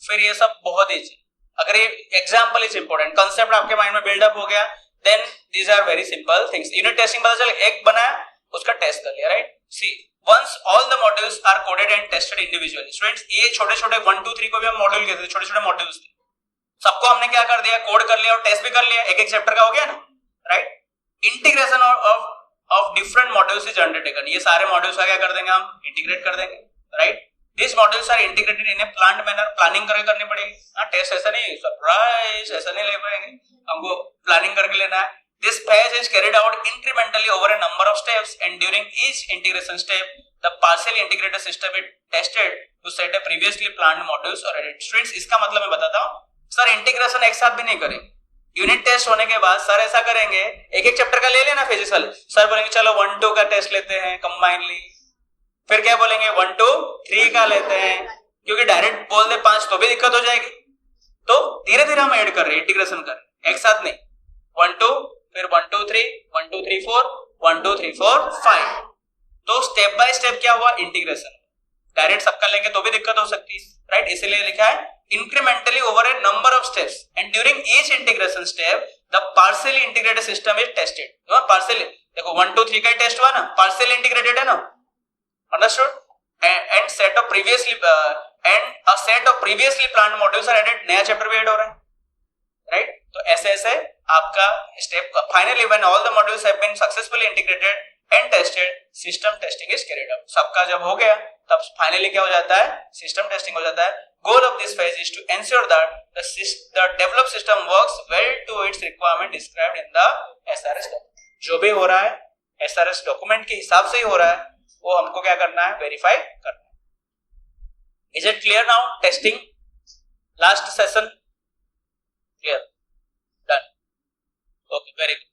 फिर ये सब बहुत इजी, अगर ये एग्जांपल इज इंपॉर्टेंट, कांसेप्ट आपके माइंड में बिल्डअप हो गया, then these are very simple things. Unit testing पता चल एक बनाया, उसका टेस्ट कर लिया, right. See once all the modules are coded and tested individually. Students ये छोटे छोटे 1 2 3 को भी हम मॉड्यूल कहते थे, छोटे छोटे मॉड्यूल्स थे, सबको हमने क्या कर दिया, कोड कर लिया और टेस्ट भी कर लिया, एक एक चैप्टर का हो गया ना, right. Integration of different modules is undertaken. ये सारे मॉड्यूल्स का क्या कर देंगे, हम इंटीग्रेट कर देंगे, right. These modules are integrated in a planned manner. Planning करके करनी पड़ेगी, हाँ, टेस्ट ऐसा नहीं, सरप्राइज ऐसा नहीं ले पाएंगे, हमको प्लानिंग करके लेना है। This phase is carried out incrementally over a number of steps, and during each integration step, the partially integrated system is tested to set a previously planned modules or edit. Students, इसका मतलब मैं बताता हूँ, sir integration एक साथ भी नहीं करेंगे, यूनिट टेस्ट होने के बाद सर ऐसा करेंगे, एक एक चैप्टर का ले लेना फिजिक्स वाले, सर बोलेंगे चलो 1 2 का टेस्ट लेते हैं कंबाइनली, फिर क्या बोलेंगे 1 2 3 का लेते हैं, क्योंकि डायरेक्ट बोल दे 5 तो भी दिक्कत हो जाएगी, तो धीरे धीरे हम ऐड कर रहे हैं, इंटीग्रेशन कर रहे हैं, एक साथ नहीं, 1 2 फिर 1 2 3 1 2 3 4 1 2 3 4 5, तो स्टेप बाय स्टेप क्या हुआ, इंटीग्रेशन। डायरेक्ट सबका लेंगे तो भी दिक्कत हो सकती है, राइट, इसलिए लिखा है incrementally over A number of steps, and during each integration step the partially integrated system is tested. Partially देखो 1 2 3 का टेस्ट हुआ ना, पार्शियली इंटीग्रेटेड है ना, understood, and set of previously and a set of previously planned modules are added, नया chapter भी add हो रहा है, राइट। तो ऐसे ऐसे आपका step, finally when all the modules have been successfully integrated and tested, system testing is carried out. सबका जब हो गया तब फाइनली क्या हो जाता है, सिस्टम टेस्टिंग हो जाता है। Goal of this phase is to ensure that the developed system works well to its requirement described in the SRS document. जो भी हो रहा है एसआरएस डॉक्यूमेंट के हिसाब से ही हो रहा है, वो हमको क्या करना है, वेरीफाई करना है। Is it clear now? Testing last session clear, done, okay, very good.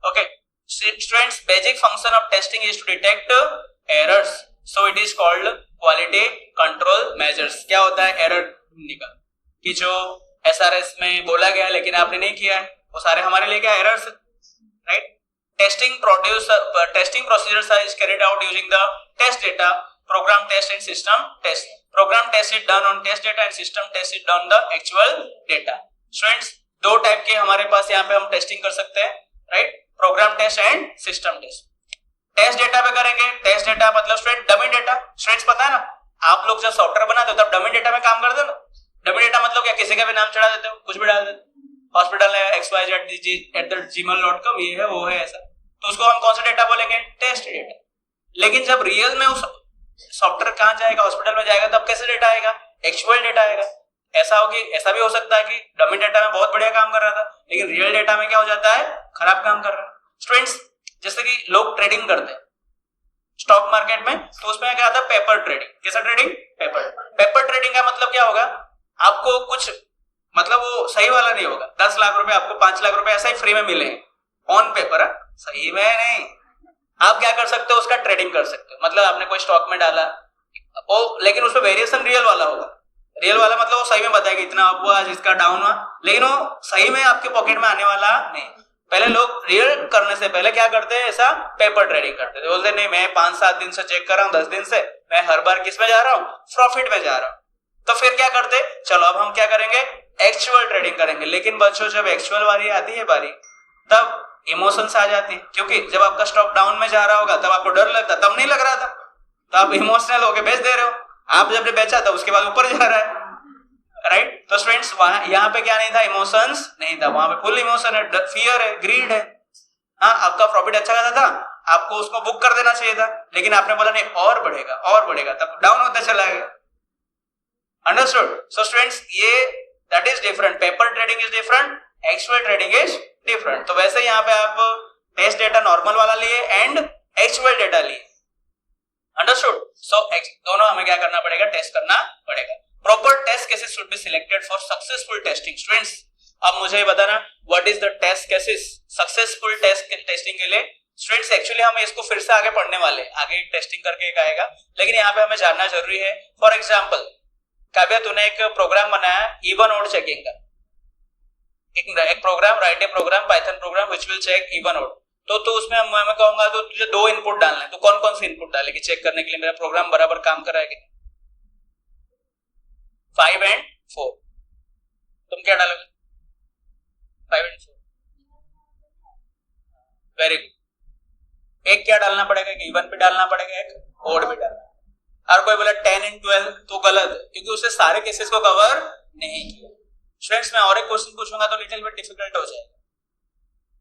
Okay students, basic function of testing is to detect errors, so it is called quality control measures. क्या होता है, एरर ढूंढने का, कि जो SRS में बोला गया लेकिन आपने नहीं किया है, वो सारे हमारे लिए क्या errors, right. Testing procedures are carried out using the test data, program test and system test. Program test is done on test data and system test is done on the actual data. Students, दो type के हमारे पास यहाँ पे हम testing कर सकते हैं, right, program test and system test. Test data पे करेंगे, टेस्ट डेटा मतलब स्टूडेंट डमी डेटा। स्टूडेंट्स पता है ना, आप लोग जब सॉफ्टवेयर बनाते हो तब डमी डेटा में काम करते हो ना। डमी डेटा मतलब क्या, किसी का भी नाम चढ़ा देते हो, कुछ भी डाल देते हो, हॉस्पिटल है xyz@gmail.com, ये है वो है ऐसा, तो उसको हम कौन सा डेटा बोलेंगे, टेस्ट डेटा। लेकिन जब रियल में उस सॉफ्टवेयर कहां जाएगा, हॉस्पिटल में जाएगा, तब कैसे डेटा आएगा, एक्चुअल डेटा आएगा। ऐसा भी हो सकता है कि डमी डेटा में बहुत बढ़िया काम कर रहा था, लेकिन रियल डेटा में क्या हो जाता है, खराब काम कर रहा है। स्टूडेंट्स, जैसे कि लोग ट्रेडिंग करते हैं स्टॉक मार्केट में, तो उसमें क्या आता है, पेपर ट्रेडिंग। कैसा ट्रेडिंग, पेपर ट्रेडिंग का मतलब क्या होगा, आपको कुछ मतलब वो सही वाला नहीं होगा, 10 लाख रुपए आपको 5 लाख रुपए ऐसा ही फ्री में मिलेंगे ऑन पेपर, सही में नहीं। आप क्या कर सकते हो, उसका ट्रेडिंग कर सकते हो, मतलब आपने कोई स्टॉक में डाला वो, लेकिन उसमें वेरिएशन रियल वाला होगा। रियल वाला मतलब वो सही में बताएगा इतना अप हुआ, इसका डाउन हुआ, लेकिन वो सही में आपके पॉकेट में आने वाला नहीं। पहले लोग रियल करने से पहले क्या करते हैं, ऐसा पेपर ट्रेडिंग करते थे, बोलते नहीं मैं 5-7 दिन से चेक कर रहा हूँ, 10 दिन से मैं हर बार किस में जा रहा हूँ, प्रॉफिट में जा रहा हूँ। तो फिर क्या करते, चलो अब हम क्या करेंगे, एक्चुअल ट्रेडिंग करेंगे। लेकिन बच्चों जब एक्चुअल वाली आती है बारी, तब इमोशंस आ जाती है, क्योंकि जब आपका स्टॉक डाउन में जा रहा होगा तब आपको डर लगता, तब नहीं लग रहा था, तो आप इमोशनल होके बेच दे रहे हो। आप जब बेचा था उसके बाद ऊपर जा रहा है, राइट। तो स्टूडेंट्स वहां यहाँ पे क्या नहीं था, इमोशंस नहीं था, वहां पे फुल इमोशन है, फियर है, ग्रीड है। हाँ, आपका प्रॉफिट अच्छा खासा था, आपको उसको बुक कर देना चाहिए था, लेकिन आपने बोला नहीं और बढ़ेगा और बढ़ेगा, तब डाउन होता चला गया। अंडरस्टूड? सो स्टूडेंट्स ये that is different, paper trading is different, actual trading is different. तो वैसे यहाँ पे आप टेस्ट डेटा नॉर्मल वाला लिए एंड एक्चुअल डेटा लिए। अंडरस्टूड? सो दोनों हमें क्या करना पड़ेगा, टेस्ट करना पड़ेगा। Proper test cases should be selected for successful testing. Students, अब मुझे बताना what is the test cases successful testing के लिए। Students, actually हम इसको फिर से आगे पढ़ने वाले, आगे टेस्टिंग करके एक आएगा, लेकिन यहाँ पे हमें जानना जरूरी है। फॉर एग्जाम्पल, काव्या तूने एक प्रोग्राम बनाया इवन ओड चेकिंग का, एक program, write a program, Python program which will check even odd। तो तू उसमें मैं कहूंगा तो तुझे 2 इनपुट डालना है, तो कौन कौन से इनपुट डालेगी चेक करने के लिए मेरा प्रोग्राम बराबर काम कर रहा है कि नहीं? 5 and 4। तुम क्या डालोगे? 5 and 4। Very good. एक क्या डालना पड़ेगा, एक इवन भी डालना पड़ेगा, एक ओड भी डालना। और कोई बोला 10 and 12 तो गलत, क्योंकि उससे सारे केसेस को कवर नहीं किया। स्टूडेंट्स, मैं और एक क्वेश्चन पूछूंगा तो लिटिल बिट डिफिकल्ट हो जाएगा।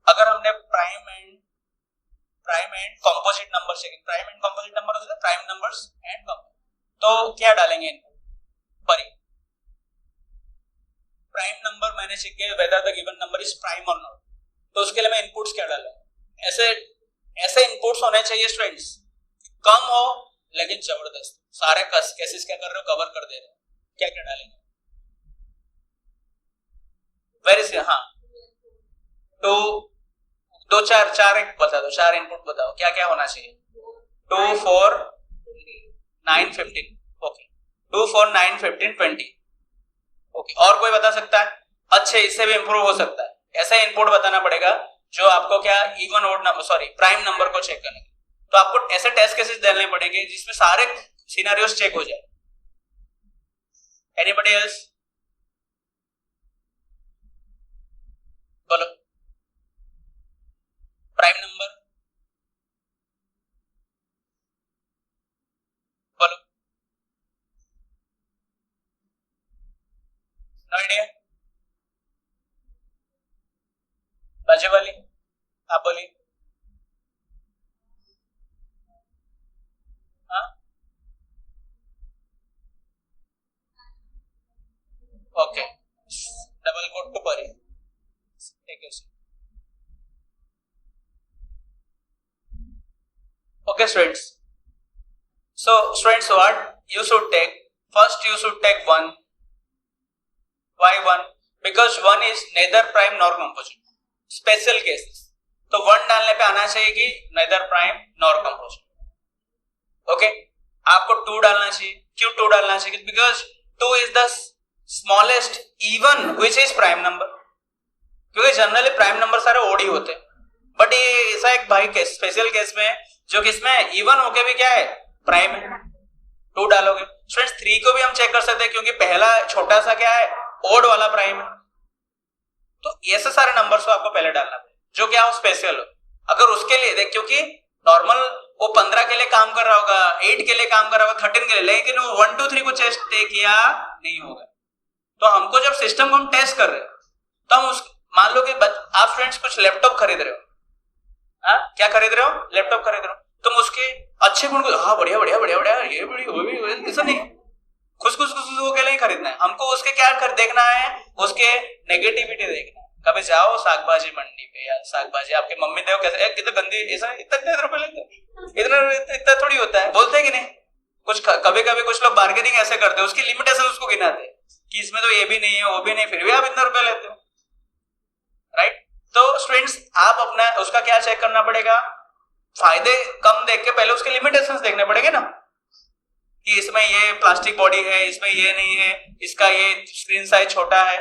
अगर हमने prime and composite number checking, prime and composite number होता है प्राइम नंबर्स एंड कंपोजिट, तो क्या डालेंगे इनको? परी प्राइम नंबर मैंने चेक किया whether the given number is prime or not, तो उसके लिए मैं इनपुट्स क्या डालूंगा? ऐसे इनपुट्स होने चाहिए स्टूडेंट्स, कम हो लेकिन जबरदस्त, सारे केसेस क्या कर रहे हो, कवर कर दे रहे हो। क्या क्या डालेंगे? वेरी सी, हाँ, दो चार एक बता दो, 4 इनपुट बताओ क्या क्या होना चाहिए। 2 4 9 15, ओके, 2 4 9 15 20, ओके। और कोई बता सकता है? अच्छे, इससे भी इंप्रूव हो सकता है। ऐसा इनपुट बताना पड़ेगा जो आपको क्या, even odd number, sorry prime number को चेक करने, तो आपको ऐसे टेस्ट केसेस डालने पड़ेंगे जिसमें सारे सिनेरियोस चेक हो जाए। Anybody else? बोलो। प्राइम नंबर बोलो। No idea? बाजू वाली आप बोलिए। हाँ, ओके, डबल कोट टू परी, ठीक है। Okay students, so students what you should take, first you should take 1. Why 1? Because 1 is neither prime nor composite, special case, तो 1 डालने पे आना चाहिए कि neither prime nor composite, okay। आपको 2 डालना चाहिए, क्यों 2 डालना चाहिए? Because 2 is the smallest even which is prime number, क्योंकि जनरली प्राइम नंबर सारे ओड ही होते हैं, बट ये ऐसा एक भाई केस, स्पेशल केस में जो किसमें इवन होके भी क्या है, प्राइम है, 2 डालोगे। स्टूडेंट्स 3 को भी हम चेक कर सकते हैं क्योंकि पहला छोटा सा क्या है, ओड वाला प्राइम है। तो ऐसे सारे नंबर्स को आपको पहले डालना है जो क्या हो, स्पेशल हो। अगर उसके लिए देख, क्योंकि नॉर्मल वो 15 के लिए काम कर रहा होगा, 8 के लिए काम कर रहा होगा, 13 के लिए, लेकिन वो 1 2 3 को टेस्ट किया नहीं होगा। तो हमको जब सिस्टम को हम टेस्ट कर रहे हैं तो हम उस, मान लो कि आप स्टूडेंट्स कुछ लैपटॉप खरीद रहे हो, क्या खरीद रहे हो, लैपटॉप खरीद रहे हो, तुम उसके अच्छे गुण को, हाँ बढ़िया बढ़िया बढ़िया बढ़िया, ये बड़ी वो भी, ऐसा नहीं, खुश के लिए खरीदना है हमको, उसके क्या कर देखना है, उसके नेगेटिविटी देखना है। कभी जाओ साग भाजी मंडी पे, यार साग भाजी आपके मम्मी देखो कैसे, कितना गंदी, ऐसा इतना रुपए लेते, इतना थोड़ी होता है, बोलते कि नहीं? कुछ कभी कभी कुछ लोग बार्गेनिंग ऐसे करते हैं, उसकी लिमिटेशन उसको गिनाते हैं कि इसमें तो ये भी नहीं है वो भी नहीं, फिर भी आप इतना रुपए लेते हो, राइट। तो स्टूडेंट्स आप अपना उसका क्या चेक करना पड़ेगा, फायदे कम देख के पहले उसके लिमिटेशंस देखने पड़ेंगे ना, कि इसमें ये प्लास्टिक बॉडी है, इसमें ये नहीं है, इसका ये स्क्रीन साइज छोटा है।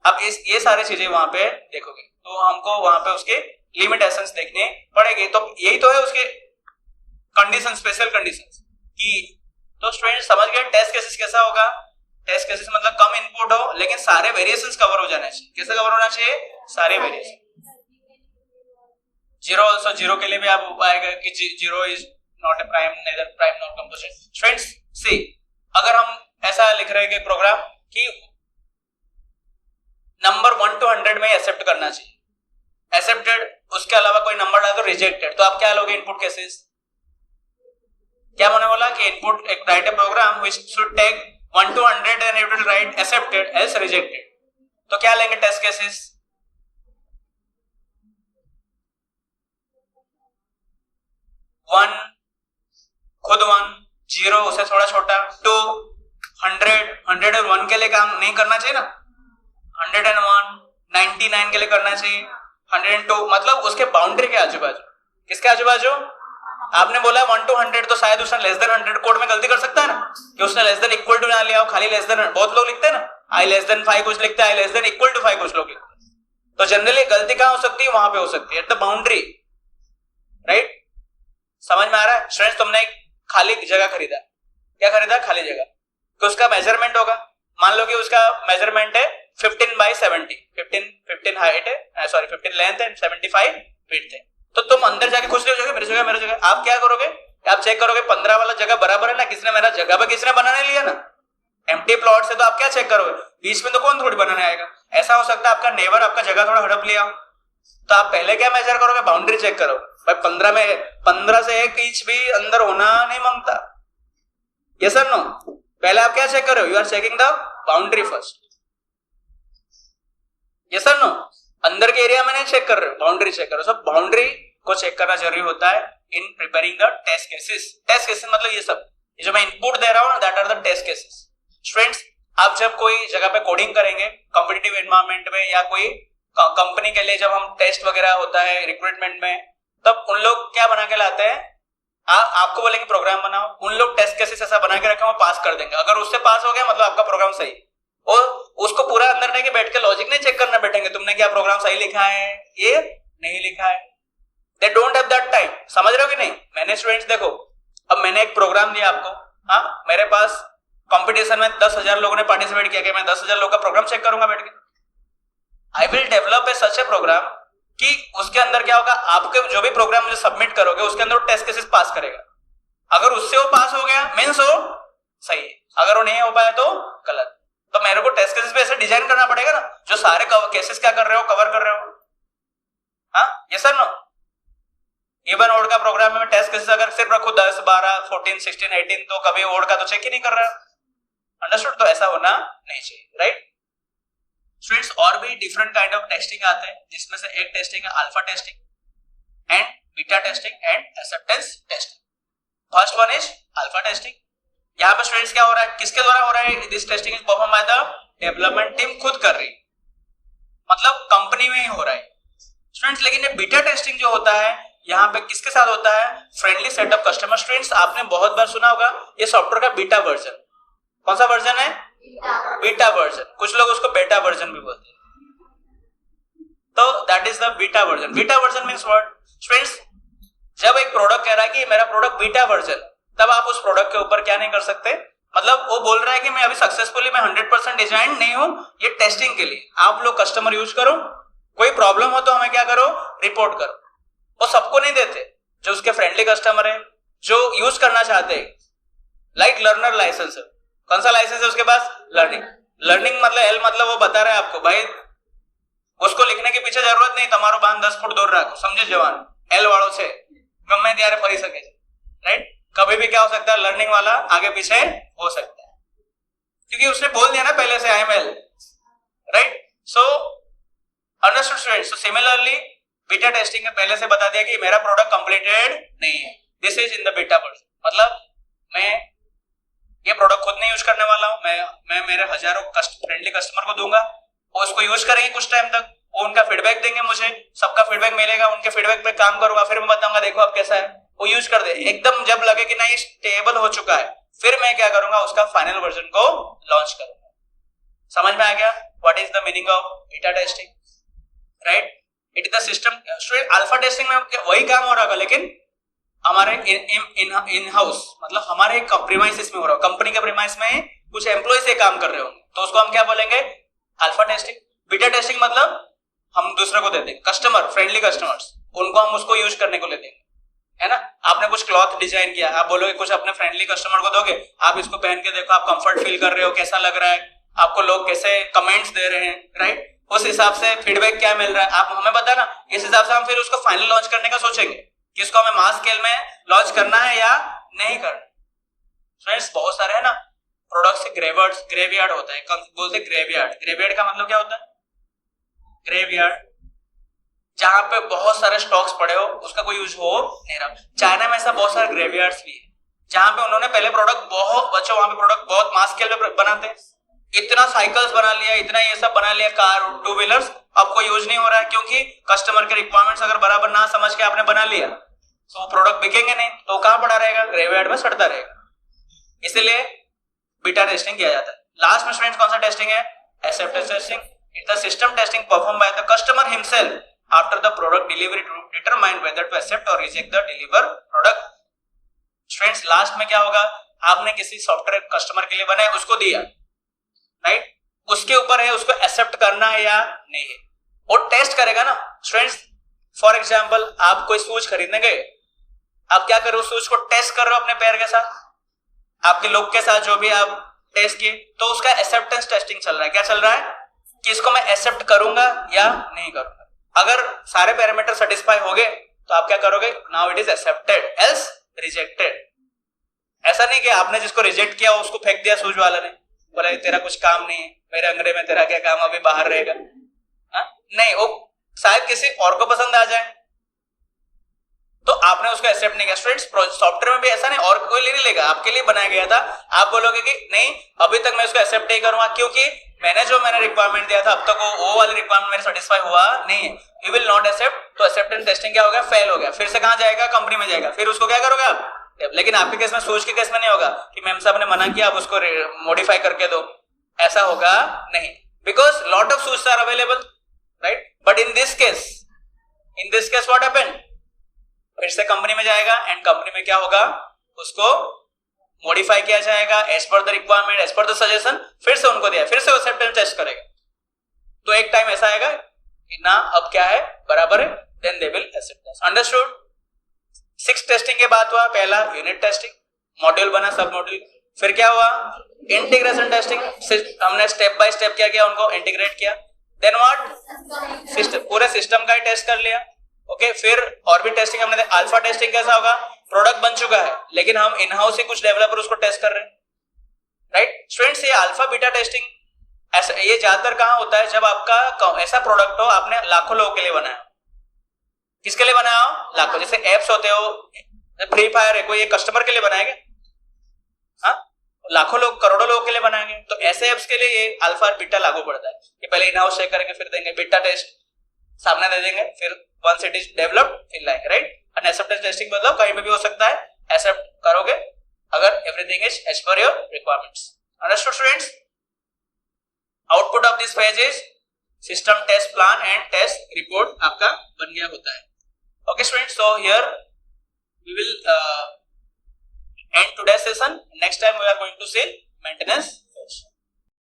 अब ये सारी चीजें वहां पे देखोगे तो हमको वहां पे उसके लिमिटेशंस देखने पड़ेंगे। तो यही तो है उसके कंडीशन, स्पेशल कंडीशंस कि। तो स्टूडेंट समझ गए टेस्ट केसेस कैसा होगा। टेस्ट केसेस मतलब कम इनपुट हो लेकिन सारे वेरिएशंस कवर हो जाने चाहिए। कैसे कवर होना चाहिए? सारे वेरिएशन। जीरो ऑल्सो, जीरो के लिए भी आप आएगा कि zero is not a prime, neither prime not composite. Students see, अगर हम ऐसा लिख रहे हैं कि प्रोग्राम कि नंबर 1 to 100 में एक्सेप्ट करना चाहिए, एक्सेप्टेड, उसके अलावा कोई नंबर डाल तो रिजेक्टेड, तो आप क्या लोगे इनपुट केसेस? क्या मैंने बोला कि इनपुट एक write a program which should take 1 to 100 and it will write accepted else rejected. तो क्या लेंगे टेस्ट केसेस? 1 खुद 1, 0 उसे थोड़ा छोटा, 2 100 और 1 के लिए काम नहीं करना चाहिए ना, 101 99 के लिए करना चाहिए, 102 मतलब उसके बाउंड्री के आजू बाजू। किसके आजू बाजू? आपने बोला 1 to 100 तो शायद उसने लेस देन 100 कोड में गलती कर सकता है ना, कि उसने लेस देन इक्वल टू ना लिया हो, खाली लेस देन। बहुत लोग लिखते हैं ना आई लेस देन 5 कुछ लिखते हैं, आई लेस देन इक्वल टू 5 कुछ लोग लिखते हैं। तो जनरली गलती कहां हो सकती है? वहां पे हो सकती है, एट द बाउंड्री, राइट? समझ में आ रहा है स्टूडेंट्स? तुमने एक खाली जगह खरीदा, क्या खरीदा? खाली जगह, तो उसका मेजरमेंट होगा, मान लो कि उसका मेजरमेंट है 15 by 70, 15 हाइट है, सॉरी 15 लेंथ एंड 75 विड्थ है। तो तुम अंदर जाके खुश हो जाओगे मेरी जगह, मेरी जगह। आप क्या करोगे? आप चेक करोगे 15 वाला जगह बराबर है ना, किसने मेरा जगह पे किसने बनाने लिया ना, एम्प्टी प्लॉट से। तो आप क्या चेक करोगे? बीच में तो कौन थोड़ी बनाने आएगा। ऐसा हो सकता है आपका नेबर आपका जगह थोड़ा हड़प लिया हो, तो आप पहले क्या मेजर करोगे? बाउंड्री चेक करोगे। भाई 15 से 1 इंच भी अंदर होना नहीं मांगता, यस और नो? पहले आप क्या चेक कर रहे हो? You are checking the boundary first, yes और नो? अंदर के एरिया में नहीं चेक कर रहे हो, बाउंड्री चेक करो। सब बाउंड्री को चेक करना जरूरी होता है in preparing the test cases. Test cases मतलब ये सब, ये जो मैं इनपुट दे रहा हूं that are the test cases. Students आप जब कोई जगह पे कोडिंग करेंगे कॉम्पिटिटिव एनवायरनमेंट में या कोई कंपनी के लिए, जब हम टेस्ट वगैरह होता है रिक्रूटमेंट में, तब उन लोग क्या बना के लाते हैं? आपको बोलेंगे प्रोग्राम बनाओ, उन लोग टेस्ट केसेस ऐसा बना के रखे वो पास कर देंगे। अगर उससे पास हो गया मतलब आपका प्रोग्राम सही, और उसको पूरा अंदर नहीं कि बैठ के लॉजिक नहीं चेक करना बैठेंगे तुमने क्या प्रोग्राम सही लिखा है ये नहीं लिखा है। They don't have that time. समझ रहे हो कि नहीं? मैंने स्टूडेंट्स देखो, अब मैंने एक प्रोग्राम दिया आपको, हाँ मेरे पास कंपटीशन में 10,000 लोगों ने पार्टिसिपेट किया कि मैं 10,000 लोगों का प्रोग्राम चेक करूंगा बैठ के। I will develop a such a program कि उसके अंदर क्या होगा, आपके जो भी प्रोग्राम मुझे सबमिट करोगे उसके अंदर टेस्ट केसेस पास करेगा। अगर उससे वो पास हो गया मींस वो सही है, अगर वो नहीं हो पाया तो गलत। तो मेरे को टेस्ट केसेस पे ऐसे डिजाइन करना पड़ेगा ना जो सारे केसेस क्या कर रहे हो, कवर कर रहे हो। हाँ ये सर नो, इवन ओड का प्रोग्राम में टेस्ट केसेस अगर सिर्फ रखो 10 12 14 16 18 तो कभी ओड का तो चेक ही नहीं कर रहा। अंडरस्टूड? तो ऐसा होना नहीं चाहिए, राइट? स्टूडेंट्स और भी डिफरेंट काइंड ऑफ टेस्टिंग आते हैं, जिसमें से एक टेस्टिंग है alpha testing and beta testing and acceptance testing. First one is alpha testing. यहाँ पे स्टूडेंट्स क्या हो रहा है, किसके द्वारा हो रहा है? This testing is perform by the development team, खुद कर रही, मतलब कंपनी में ही हो रहा है स्टूडेंट्स। लेकिन ये बीटा टेस्टिंग जो होता है यहाँ पे किसके साथ होता है? Friendly set of customer. Students आपने बहुत बार सुना होगा ये सॉफ्टवेयर का बीटा वर्जन। कौन सा वर्जन है? Beta version. कुछ लोग उसको बेटा वर्जन भी बोलते हैं। तो that is the beta version. Beta version means what students? जब एक प्रोडक्ट कह रहा है कि मेरा प्रोडक्ट बीटा वर्जन, तब आप उस प्रोडक्ट के ऊपर क्या नहीं कर सकते, मतलब वो बोल रहा है कि मैं अभी सक्सेसफुली मैं 100% डिजाइन नहीं हूं, ये टेस्टिंग के लिए आप लोग कस्टमर यूज करो, कोई प्रॉब्लम हो तो हमें क्या करो, रिपोर्ट करो। वो सबको नहीं देते, जो उसके फ्रेंडली कस्टमर है जो यूज करना चाहते हैं, लाइक लर्नर लाइसेंस। कौन सा लाइसेंस है उसके पास? लर्निंग। लर्निंग मतलब एल मतलब वो बता रहा है आपको भाई उसको लिखने के पीछे जरूरत नहीं, તમારો બાંધ 10 फुट दूर रखो, समझे जवान? एल वालों से गમે ત્યારે ફરી શકે છે, राइट? कभी भी क्या हो सकता है, लर्निंग वाला आगे पीछे हो सकता है, क्योंकि उसने बोल दिया ना पहले से I am L, right? So understood students? So similarly beta testing में पहले से बता दिया कि मेरा प्रोडक्ट कंप्लीटेड नहीं है, this is in the beta version. मतलब मैं ये प्रोडक्ट खुद नहीं यूज करने वाला हूं, मैं मेरे हजारों फ्रेंडली कस्टमर को दूंगा, वो उसको यूज करेंगे कुछ टाइम तक, वो उनका फीडबैक देंगे, मुझे सबका फीडबैक मिलेगा, उनके फीडबैक पे काम करूंगा, फिर मैं बताऊंगा देखो अब कैसा है, वो यूज कर दे। एकदम जब लगे कि नहीं स्टेबल हो चुका है, फिर मैं क्या करूंगा, उसका फाइनल वर्जन को लॉन्च करूंगा। समझ में आ गया what is the meaning of beta testing, right? It is the system. Student alpha testing में वही काम हो रहा होगा, लेकिन हमारे इन हाउस, मतलब हमारे प्रीमाइसेस में हो रहा हो, कंपनी के प्रीमाइस में कुछ एम्प्लॉय से काम कर रहे होंगे, तो उसको हम क्या बोलेंगे, अल्फा टेस्टिंग। बीटा टेस्टिंग मतलब हम दूसरे को दे देंगे, कस्टमर फ्रेंडली कस्टमर्स, उनको हम उसको यूज करने को ले देंगे, है ना। आपने कुछ क्लॉथ डिजाइन किया, आप बोलोगे कुछ अपने फ्रेंडली कस्टमर को दोगे, आप इसको पहन के देखो, आप कंफर्ट फील कर रहे हो, कैसा लग रहा है, आपको लोग कैसे कमेंट्स दे रहे हैं, राइट, उस हिसाब से फीडबैक क्या मिल रहा है आप हमें बताना, इस हिसाब से हम फिर उसको फाइनल लॉन्च करने का सोचेंगे कि इसको हमें मास स्केल में लॉन्च करना है या नहीं करना। फ्रेंड्स बहुत सारे है ना प्रोडक्ट्स के ग्रेवयार्ड होता है, बोलते हैं ग्रेवयार्ड का मतलब क्या होता है, ग्रेवयार्ड जहां पे बहुत सारे स्टॉक्स पड़े हो, उसका कोई यूज हो नहीं रहा। चाइना में ऐसा बहुत सारे ग्रेवयार्ड्स भी है जहां पे उन्होंने पहले प्रोडक्ट बहुत बच्चों, वहां पे प्रोडक्ट बहुत मास स्केल पे बनाते हैं, इतना साइकिल्स बना लिया, इतना ये सब बना लिया, कार टू व्हीलर्स, अब कोई यूज नहीं हो रहा है, क्योंकि कस्टमर के रिक्वायरमेंट्स अगर बराबर ना समझ के आपने बना लिया तो प्रोडक्ट बिकेंगे नहीं, तो कहां पड़ा रहेगा, ग्रेवयार्ड में सड़ता रहेगा। इसलिए बीटा टेस्टिंग किया जाता है। लास्ट में स्टूडेंट्स कौन सा टेस्टिंग है, acceptance testing. It's the system testing perform by the customer himself after the product delivery to determine whether to accept और reject the deliver product. Students last में क्या होगा, आपने किसी सॉफ्टवेयर कस्टमर के लिए बनाया, उसको दिया, राइट, उसके ऊपर है उसको एक्सेप्ट करना है या नहीं है, वो टेस्ट करेगा ना। स्टूडेंट्स फॉर एग्जांपल आप कोई शूज खरीदने गए, आप क्या कर रहे हो, शूज को टेस्ट कर रहे हो अपने पैर के साथ, आपके लोग के साथ जो भी आप टेस्ट किए, तो उसका एक्सेप्टेंस टेस्टिंग चल रहा है। क्या चल रहा है कि इसको मैं एक्सेप्ट करूंगा या नहीं करूंगा। अगर सारे पैरामीटर सेटिस्फाई हो गए तो आप क्या करोगे, now it is accepted else rejected. ऐसा नहीं कि आपने जिसको रिजेक्ट किया उसको फेंक दिया शूज वाला ने, बोला तेरा कुछ काम नहीं है, मेरे अंगड़े में तेरा क्या काम, अभी बाहर रहेगा। नहीं, वो शायद किसी और को पसंद आ जाए, तो आपने उसको एक्सेप्ट नहीं किया। स्टूडेंट्स सॉफ्टवेयर में भी ऐसा नहीं, और कोई नहीं लेगा, आपके लिए बनाया गया था, आप बोलोगे कि नहीं अभी तक मैं उसको एक्सेप्ट नहीं करूंगा क्योंकि मैंने रिक्वायरमेंट दिया था अब तक वो वाली रिक्वायरमेंट मेरे सेटिस्फाई हुआ नहीं है, यू विल नॉट एक्सेप्ट। तो एक्सेप्टेंस टेस्टिंग क्या हो गया, फेल हो गया, फिर से कहां जाएगा, कंपनी में जाएगा, फिर उसको क्या करोगे आप। लेकिन आपके केस में, सोच के केस में नहीं होगा कि मैम साहब ने मना किया आप उसको मॉडिफाई करके दो, ऐसा होगा नहीं, because lot of shoes are available, right. But in this case what happened, फिर से कंपनी में जाएगा एंड कंपनी में क्या होगा, उसको मॉडिफाई किया जाएगा as per the requirement, as per the suggestion, फिर से उनको दिया, फिर से एक्सेप्टेंस टेस्ट करेगा। तो एक टाइम ऐसा आएगा कि ना अब क्या है, बराबर है, then they will accept. Understood. 6 testing के बाद हुआ पहला यूनिट टेस्टिंग, मॉड्यूल बना, सब मॉड्यूल, फिर क्या हुआ इंटीग्रेशन टेस्टिंग, हमने स्टेप बाय स्टेप क्या किया, उनको इंटीग्रेट किया। देन व्हाट, सिस्टम, पूरे सिस्टम का ही टेस्ट कर लिया, ओके। फिर और भी टेस्टिंग हमने, अल्फा टेस्टिंग कैसा होगा, प्रोडक्ट बन चुका है लेकिन हम इन हाउस से कुछ डेवलपर उसको टेस्ट कर रहे हैं, राइट। स्टूडेंट्स ये अल्फा बीटा टेस्टिंग ऐसा, ये ज्यादातर कहां होता है, जब आपका ऐसा प्रोडक्ट हो आपने लाखों लोगों के लिए बनाया। किसके लिए बनाया हो, लाखों, जैसे एप्स होते हो, फ्री फायर है, कोई कस्टमर के लिए बनाएंगे, हाँ, लाखों लोग, करोड़ों लोगों के लिए बनाएंगे। तो ऐसे एप्स के लिए ये अल्फा और बीटा लागू पड़ता है कि पहले इन हाउस चेक करेंगे, फिर देंगे बीटा टेस्ट, सामने दे देंगे, फिर वंस इट इज डेवलप्ड फिर लाएंगे, राइट। एंड एक्सेप्टेंस टेस्टिंग मतलब कहीं पे भी हो सकता है, एक्सेप्ट करोगे अगर everything is as per your requirements. Understood students. Output of this phase is system test plan and test report आपका बन गया होता है। Okay students, so here we will end today's session. Next time we are going to see maintenance